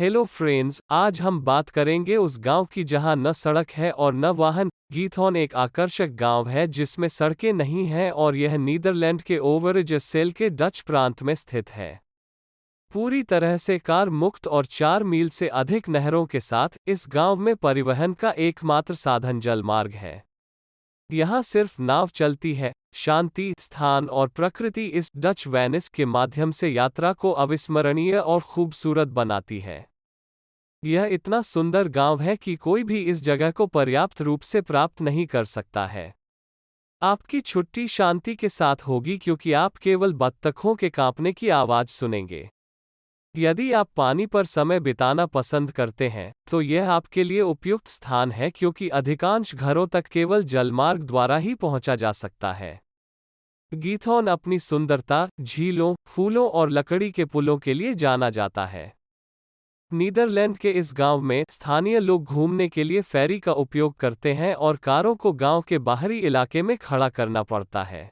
Hello friends, आज हम बात करेंगे उस गांव की जहां न सड़क है और न वाहन। गीथॉन एक आकर्षक गांव है जिसमें सड़कें नहीं हैं और यह नीदरलैंड के ओवरइजसेल के डच प्रांत में स्थित है। पूरी तरह से कार मुक्त और 4 मील से अधिक नहरों के साथ इस गांव में परिवहन का एकमात्र साधन जलमार्ग है। यहाँ सिर्फ नाव चलती है। शांति, स्थान और प्रकृति इस डच वेनिस के माध्यम से यात्रा को अविस्मरणीय और खूबसूरत बनाती है। यह इतना सुंदर गांव है कि कोई भी इस जगह को पर्याप्त रूप से प्राप्त नहीं कर सकता है। आपकी छुट्टी शांति के साथ होगी क्योंकि आप केवल बत्तखों के कांपने की आवाज सुनेंगे। यदि आप पानी पर समय बिताना पसंद करते हैं, तो यह आपके लिए उपयुक्त स्थान है क्योंकि अधिकांश घरों तक केवल जलमार्ग द्वारा ही पहुंचा जा सकता है। गीथॉन अपनी सुंदरता, झीलों, फूलों और लकड़ी के पुलों के लिए जाना जाता है। नीदरलैंड के इस गांव में स्थानीय लोग घूमने के लिए फेरी का उपयोग करते हैं और कारों को गांव के बाहरी इलाके में खड़ा करना पड़ता है।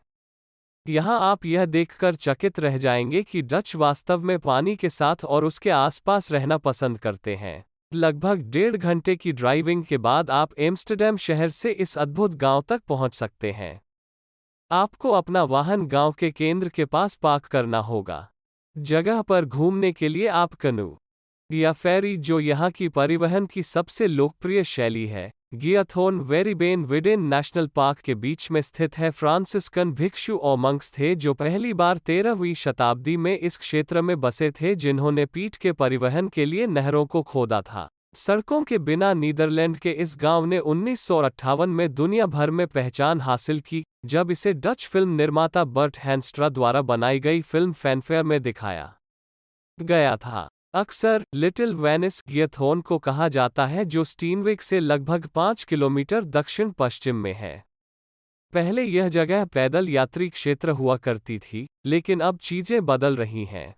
यहाँ आप यह देखकर चकित रह जाएंगे कि डच वास्तव में पानी के साथ और उसके आसपास रहना पसंद करते हैं। लगभग 1.5 घंटे की ड्राइविंग के बाद आप एम्स्टर्डम शहर से इस अद्भुत गांव तक पहुंच सकते हैं। आपको अपना वाहन गांव के केंद्र के पास पार्क करना होगा। जगह पर घूमने के लिए आप कनू या फेरी, जो यहाँ की परिवहन की सबसे लोकप्रिय शैली है, गियाथोन वेरीबेन विडेन नेशनल पार्क के बीच में स्थित है। फ्रांसिस्कन भिक्षु और मंक्स थे जो पहली बार 13वीं शताब्दी में इस क्षेत्र में बसे थे, जिन्होंने पीठ के परिवहन के लिए नहरों को खोदा था। सड़कों के बिना नीदरलैंड के इस गांव ने 1958 में दुनिया भर में पहचान हासिल की, जब इसे डच फिल्म निर्माता बर्ट हैंस्ट्रा द्वारा बनाई गई फिल्म फैनफेयर में दिखाया गया था। अक्सर लिटिल वेनिस गियाथोन को कहा जाता है, जो स्टीनविक से लगभग 5 किलोमीटर दक्षिण पश्चिम में है। पहले यह जगह पैदल यात्री क्षेत्र हुआ करती थी, लेकिन अब चीजें बदल रही हैं।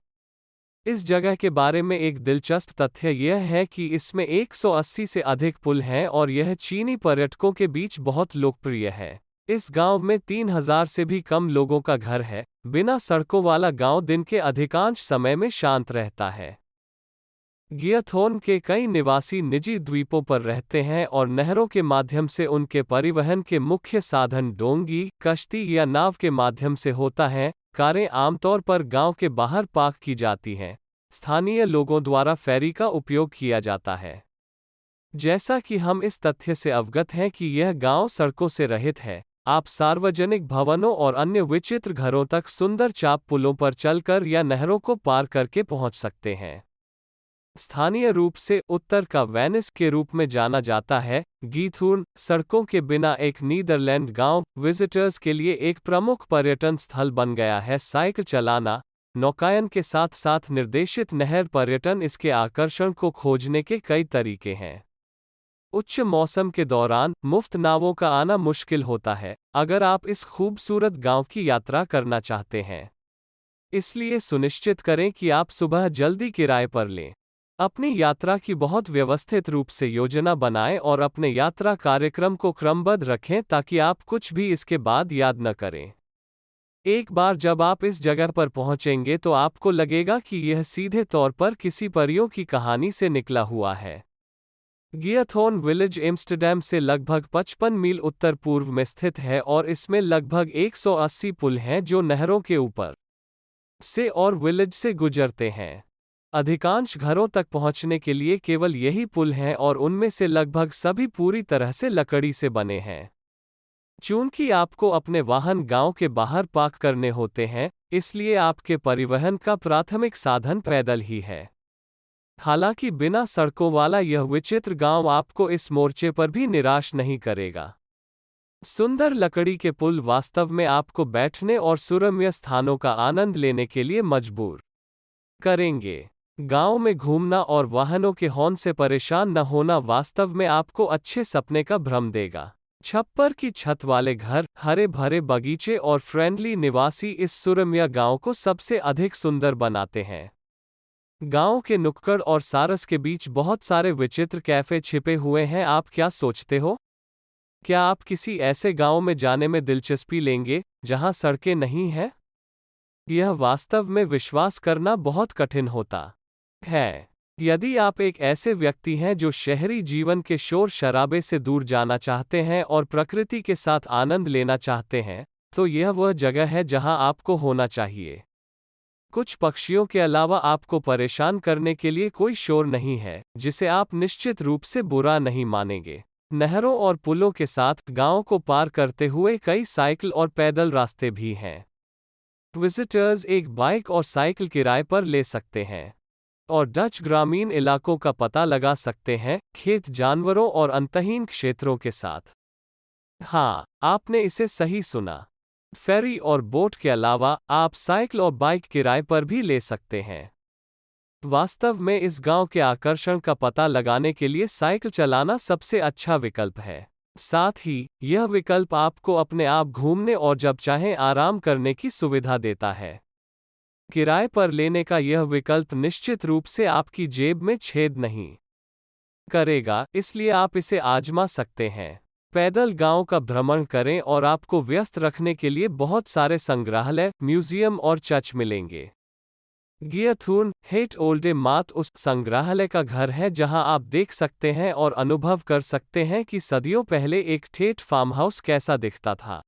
इस जगह के बारे में एक दिलचस्प तथ्य यह है कि इसमें 180 से अधिक पुल हैं और यह चीनी पर्यटकों के बीच बहुत लोकप्रिय है। इस गांव में 3000 से भी कम लोगों का घर है। बिना सड़कों वाला गांव दिन के अधिकांश समय में शांत रहता है। गियाथोन के कई निवासी निजी द्वीपों पर रहते हैं और नहरों के माध्यम से उनके परिवहन के मुख्य साधन डोंगी, कश्ती या नाव के माध्यम से होता है। कारें आमतौर पर गांव के बाहर पार्क की जाती हैं। स्थानीय लोगों द्वारा फेरी का उपयोग किया जाता है। जैसा कि हम इस तथ्य से अवगत हैं कि यह गांव सड़कों से रहित है, आप सार्वजनिक भवनों और अन्य विचित्र घरों तक सुंदर चाप पुलों पर चलकर या नहरों को पार करके पहुंच सकते हैं। स्थानीय रूप से उत्तर का वेनिस के रूप में जाना जाता है, गीथूर्न सड़कों के बिना एक नीदरलैंड गांव विजिटर्स के लिए एक प्रमुख पर्यटन स्थल बन गया है। साइकिल चलाना, नौकायन के साथ साथ निर्देशित नहर पर्यटन इसके आकर्षण को खोजने के कई तरीके हैं। उच्च मौसम के दौरान मुफ्त नावों का आना मुश्किल होता है अगर आप इस खूबसूरत गांव की यात्रा करना चाहते हैं। इसलिए सुनिश्चित करें कि आप सुबह जल्दी किराए पर लें। अपनी यात्रा की बहुत व्यवस्थित रूप से योजना बनाएं और अपने यात्रा कार्यक्रम को क्रमबद्ध रखें ताकि आप कुछ भी इसके बाद याद न करें। एक बार जब आप इस जगह पर पहुंचेंगे तो आपको लगेगा कि यह सीधे तौर पर किसी परियों की कहानी से निकला हुआ है। गियाथोन विलेज एम्स्टर्डम से लगभग 55 मील उत्तर पूर्व में स्थित है और इसमें लगभग 180 पुल हैं जो नहरों के ऊपर से और विलेज से गुजरते हैं। अधिकांश घरों तक पहुंचने के लिए केवल यही पुल हैं और उनमें से लगभग सभी पूरी तरह से लकड़ी से बने हैं। चूंकि आपको अपने वाहन गांव के बाहर पार्क करने होते हैं, इसलिए आपके परिवहन का प्राथमिक साधन पैदल ही है। हालांकि बिना सड़कों वाला यह विचित्र गांव आपको इस मोर्चे पर भी निराश नहीं करेगा। सुंदर लकड़ी के पुल वास्तव में आपको बैठने और सुरम्य स्थानों का आनंद लेने के लिए मजबूर करेंगे। गांव में घूमना और वाहनों के हॉर्न से परेशान न होना वास्तव में आपको अच्छे सपने का भ्रम देगा। छप्पर की छत वाले घर, हरे भरे बगीचे और फ्रेंडली निवासी इस सुरम्य गांव को सबसे अधिक सुंदर बनाते हैं। गांव के नुक्कड़ और सारस के बीच बहुत सारे विचित्र कैफे छिपे हुए हैं। आप क्या सोचते हो? क्या आप किसी ऐसे गांव में जाने में दिलचस्पी लेंगे जहां सड़कें नहीं हैं? यह वास्तव में विश्वास करना बहुत कठिन होता है। यदि आप एक ऐसे व्यक्ति हैं जो शहरी जीवन के शोर शराबे से दूर जाना चाहते हैं और प्रकृति के साथ आनंद लेना चाहते हैं, तो यह वह जगह है जहां आपको होना चाहिए। कुछ पक्षियों के अलावा आपको परेशान करने के लिए कोई शोर नहीं है, जिसे आप निश्चित रूप से बुरा नहीं मानेंगे। नहरों और पुलों के साथ गांव को पार करते हुए कई साइकिल और पैदल रास्ते भी हैं। विजिटर्स एक बाइक और साइकिल किराए पर ले सकते हैं और डच ग्रामीण इलाकों का पता लगा सकते हैं, खेत जानवरों और अंतहीन क्षेत्रों के साथ। हाँ, आपने इसे सही सुना। फेरी और बोट के अलावा आप साइकिल और बाइक किराए पर भी ले सकते हैं। वास्तव में इस गांव के आकर्षण का पता लगाने के लिए साइकिल चलाना सबसे अच्छा विकल्प है। साथ ही यह विकल्प आपको अपने आप घूमने और जब चाहें आराम करने की सुविधा देता है। किराए पर लेने का यह विकल्प निश्चित रूप से आपकी जेब में छेद नहीं करेगा, इसलिए आप इसे आजमा सकते हैं। पैदल गांव का भ्रमण करें और आपको व्यस्त रखने के लिए बहुत सारे संग्रहालय, म्यूजियम और चर्च मिलेंगे। गियथूर्न हेट ओल्डे मात उस संग्रहालय का घर है जहां आप देख सकते हैं और अनुभव कर सकते हैं कि सदियों पहले एक ठेठ फार्म हाउस कैसा दिखता था।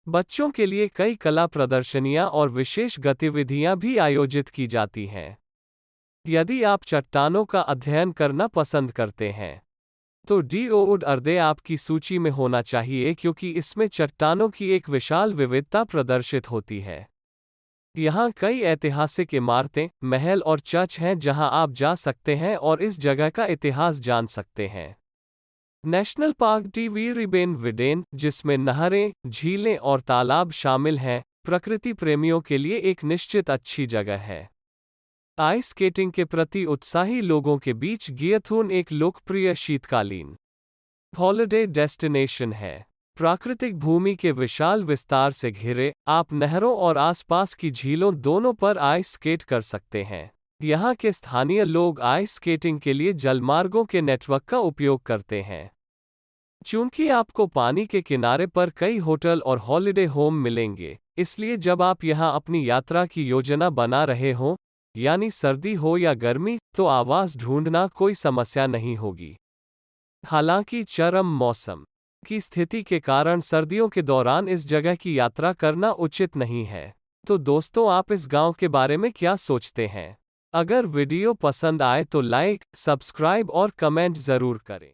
बच्चों के लिए कई कला प्रदर्शनियां और विशेष गतिविधियां भी आयोजित की जाती हैं। यदि आप चट्टानों का अध्ययन करना पसंद करते हैं, तो डीओउड अर्दे आपकी सूची में होना चाहिए क्योंकि इसमें चट्टानों की एक विशाल विविधता प्रदर्शित होती है। यहाँ कई ऐतिहासिक इमारतें, महल और चर्च हैं जहाँ आप जा सकते हैं और इस जगह का इतिहास जान सकते हैं। नेशनल पार्क डी वीरिबेन विडेन, जिसमें नहरें, झीलें और तालाब शामिल हैं, प्रकृति प्रेमियों के लिए एक निश्चित अच्छी जगह है। आइस स्केटिंग के प्रति उत्साही लोगों के बीच गियथूर्न एक लोकप्रिय शीतकालीन हॉलिडे डेस्टिनेशन है। प्राकृतिक भूमि के विशाल विस्तार से घिरे, आप नहरों और आसपास की झीलों दोनों पर आइस स्केट कर सकते हैं। यहाँ के स्थानीय लोग आइस स्केटिंग के लिए जलमार्गों के नेटवर्क का उपयोग करते हैं। चूंकि आपको पानी के किनारे पर कई होटल और हॉलिडे होम मिलेंगे, इसलिए जब आप यहाँ अपनी यात्रा की योजना बना रहे हों, यानी सर्दी हो या गर्मी, तो आवास ढूंढना कोई समस्या नहीं होगी। हालांकि चरम मौसम की स्थिति के कारण सर्दियों के दौरान इस जगह की यात्रा करना उचित नहीं है। तो दोस्तों, आप इस गांव के बारे में क्या सोचते हैं? अगर वीडियो पसंद आए तो लाइक, सब्सक्राइब और कमेंट जरूर करें।